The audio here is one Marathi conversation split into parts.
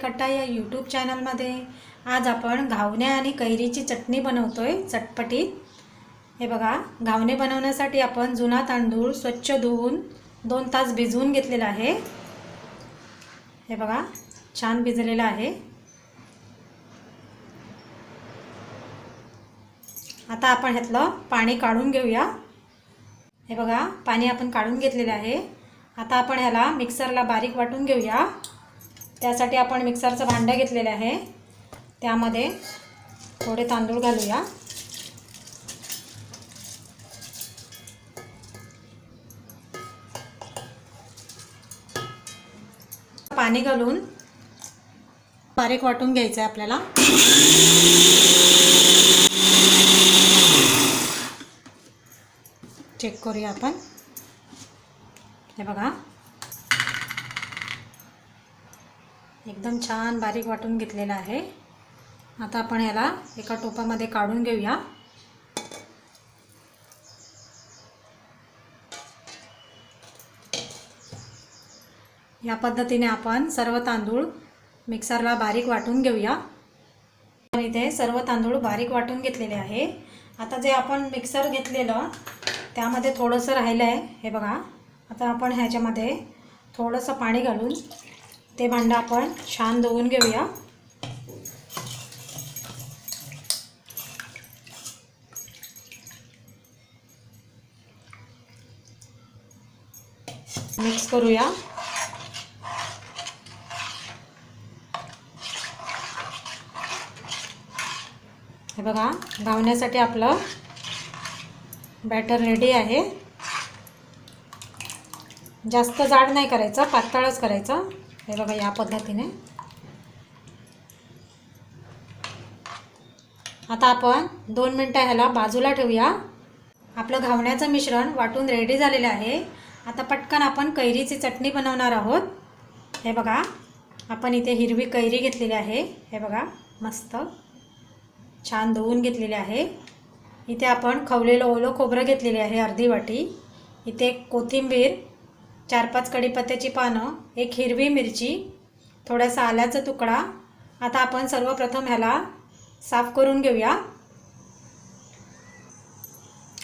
कट्टा या यूट्यूब चॅनलमध्ये आज आपण घावणे आणि कैरीची चटणी बनवतोय चटपटीत। हे बघा, घावणे बनवण्यासाठी आपण जुना तांदूळ स्वच्छ धुवून 2 तास भिजवून घेतलेला आहे। हे बघा, छान भिजलेला आहे। आता आपण ह्यातलं पाणी काढून घेऊया। हे बघा, पाणी आपण काढून घेतलेले आहे। आता आपण ह्याला मिक्सरला बारीक वाटून घेऊया। त्यासाठी आपण मिक्सरचं भांडं घेतलेलं आहे। त्यामध्ये थोडे तांदूळ घालूया। पाणी घालून बारीक वाटून घ्यायचं आहे आपल्याला। चेक करूया आपण। हे बघा, एकदम छान बारीक वाटून घेतलेला आहे। आता आपण याला एका टोपामध्ये काढून घेऊया। या पद्धतीने आपण सर्व तांदूळ मिक्सरला बारीक वाटून घेऊया। आपण इथे सर्व तांदूळ बारीक वाटून घेतलेले आहे। आता जे आपण मिक्सर घेतलेलं त्यामध्ये थोडंसं राहिलं आहे। हे बघा, आता आपण ह्याच्यामध्ये थोडंसं पाणी घालून ते भांडं आपण छान धुवून घेऊया। मिक्स करूया। हे बघा, घावण्यासाठी आपलं बॅटर रेडी आहे। जास्त जाड नाही करायचं, पातळच करायचं। हे बघा, या पद्धतीने। आता आपण 2 मिनिटं ह्याला बाजूला ठेवूया। आपलं घावण्याचं मिश्रण वाटून रेडी झालेलं आहे। आता पटकन आपण कैरीची चटणी बनवणार आहोत। हे बघा, आपण इथे हिरवी कैरी घेतलेली आहे। हे बघा, मस्त छान धुवून घेतलेली आहे। इथे आपण खवलेलं ओलं खोबरं घेतलेले आहे अर्धी वाटी। इथे कोथिंबीर, 4-5 कढीपत्त्याची पानं, 1 हिरवी मिरची, थोडासा आल्याचा तुकडा। आता आपण सर्वप्रथम ह्याला साफ करून घेऊया।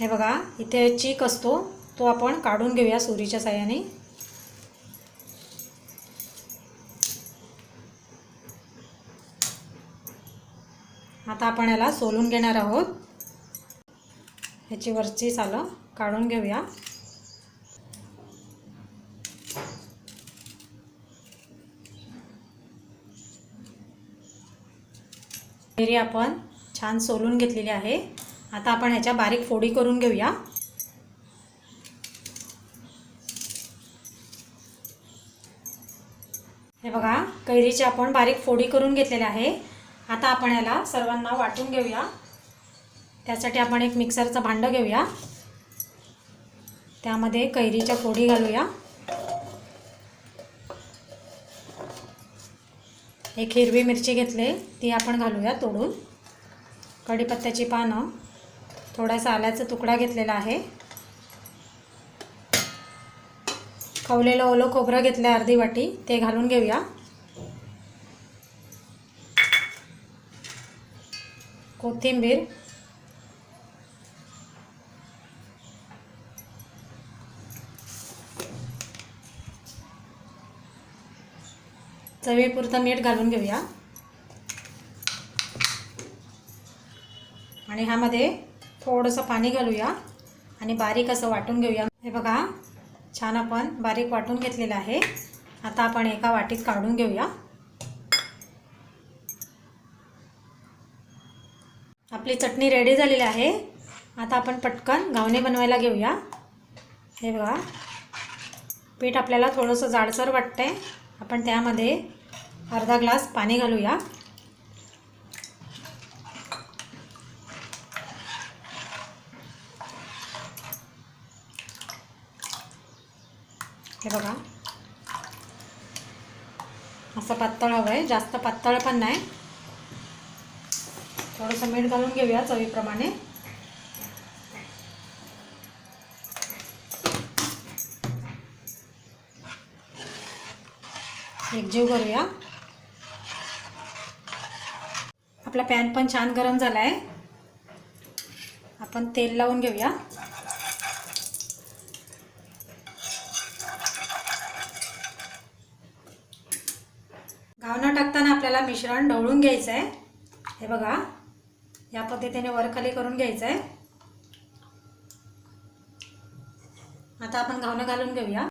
हे बघा, इथे चीक असतो तो आपण काढून घेऊया सुरीच्या साहाय्याने। आता आपण याला सोलून घेणार आहोत। ह्याची वरची सालं काढून घेऊया। कैरी आपण छान सोलून घेतलेली आहे। आता आपण ह्याच्या बारीक फोडी करून घेऊया। हे बघा, कैरीची आपण बारीक फोडी करून घेतलेल्या आहे। आता आपण ह्याला सर्वांना वाटून घेऊया। त्यासाठी आपण एक मिक्सरचं भांडं घेऊया। त्यामध्ये कैरीच्या फोडी घालूया। 1 हिरवी मिरची घेतली, ती आपण घालूया तोडून। कढीपत्त्याची पानं, थोडासा आल्याचा तुकडा घेतलेला आहे। खवलेलं ओलं खोबरं घेतलं अर्धी वाटी, ते घालून घेऊया। कोथिंबीर, चवीपुरतं मीठ घालून घेऊया। आणि ह्यामध्ये थोडंसं पाणी घालूया आणि बारीक असं वाटून घेऊया। हे बघा, छान आपण बारीक वाटून घेतलेलं आहे। आता आपण एका वाटीत काढून घेऊया। आपली चटणी रेडी झालेली आहे। आता आपण पटकन घावणे बनवायला घेऊया। हे बघा, पीठ आपल्याला थोडंसं जाडसर वाटतंय। आपण त्यामध्ये अर्धा ग्लास पाणी घालूया। हे बघा, असं पातळ हवं आहे, जास्त पातळ पण नाही। थोडंसं मीठ घालून घेऊया चवीप्रमाणे। एकजीव करूया। आपला पॅन पण छान गरम झाला आहे. आपण तेल लावून घेऊया. घावणं टाकताना आपल्याला मिश्रण ढवळून घ्यायचं आहे. हे बघा, या पद्धतीने वरखाली करून घ्यायचं आहे. आता आपण घावणं घालून घेऊया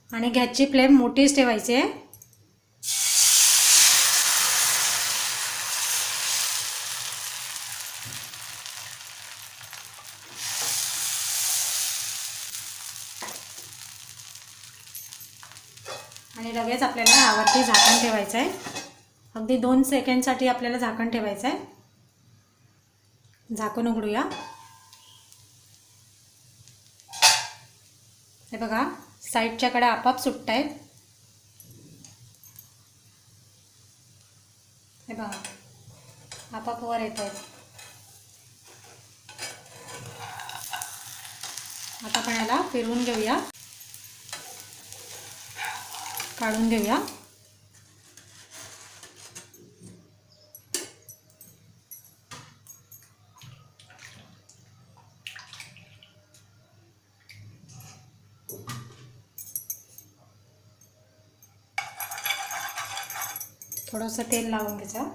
आणि गॅसची फ्लेम मोठीच ठेवायची आहे. आणि लगेच आपल्याला यावरती झाकण ठेवायचं आहे. अगदी 2 सेकंडसाठी आपल्याला झाकण ठेवायचं आहे. झाकण उघडूया. हे बघा, साईडच्या कडा आपाप सुटत आहेत. हे बघा, आपाप वर येत आहेत. आता आपण याला फिरवून घेऊया, काढून घेऊया. थोडंसं तेल लावून घ्यायचं.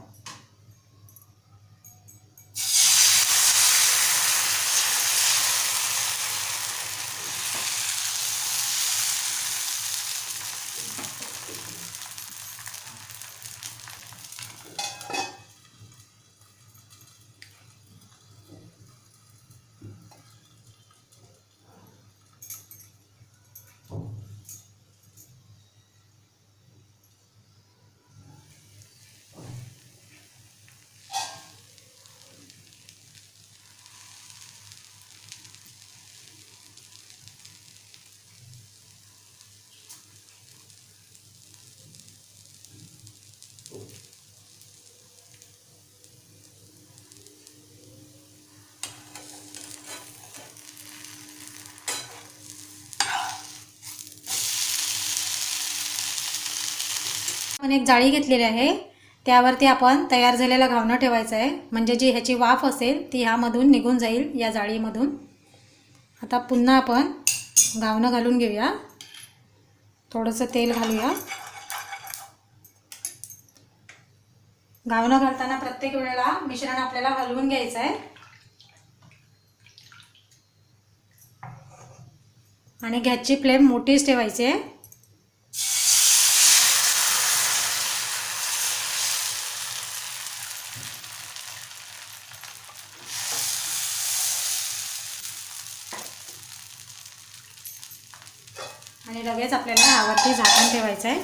आपण एक जाळी घेतलेली आहे, त्यावरती आपण तयार झालेला घावणं ठेवायचं आहे. म्हणजे जी ह्याची वाफ असेल ती ह्यामधून निघून जाईल, या जाळीमधून. आता पुन्हा आपण घावणं घालून घेऊया. थोडंसं तेल घालूया. घावणं घालताना प्रत्येक वेळेला मिश्रण आपल्याला हलवून घ्यायचं आहे. आणि गॅसची फ्लेम मोठीच ठेवायची आहे. आणि लगेच आपल्याला यावरती झाकण ठेवायचं आहे.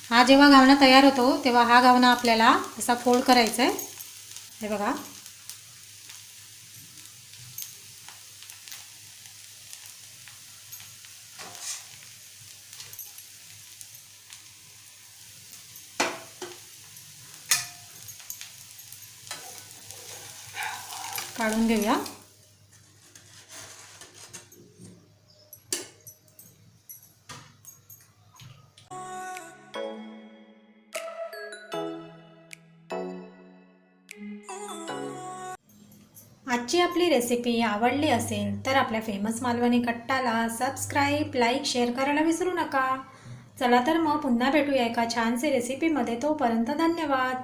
हा जेव्हा घावणा तयार होतो तेव्हा हा घावणा आपल्याला असा फोल्ड करायचा आहे. हे बघा, काढून घेऊया. आजची आपली रेसिपी आवडली असेल तर आपल्या फेमस मालवणी कट्टाला सबस्क्राईब, लाईक, शेअर करायला विसरू नका. चला तर मग पुन्हा भेटूया एका छानशी रेसिपीमध्ये. तोपर्यंत धन्यवाद.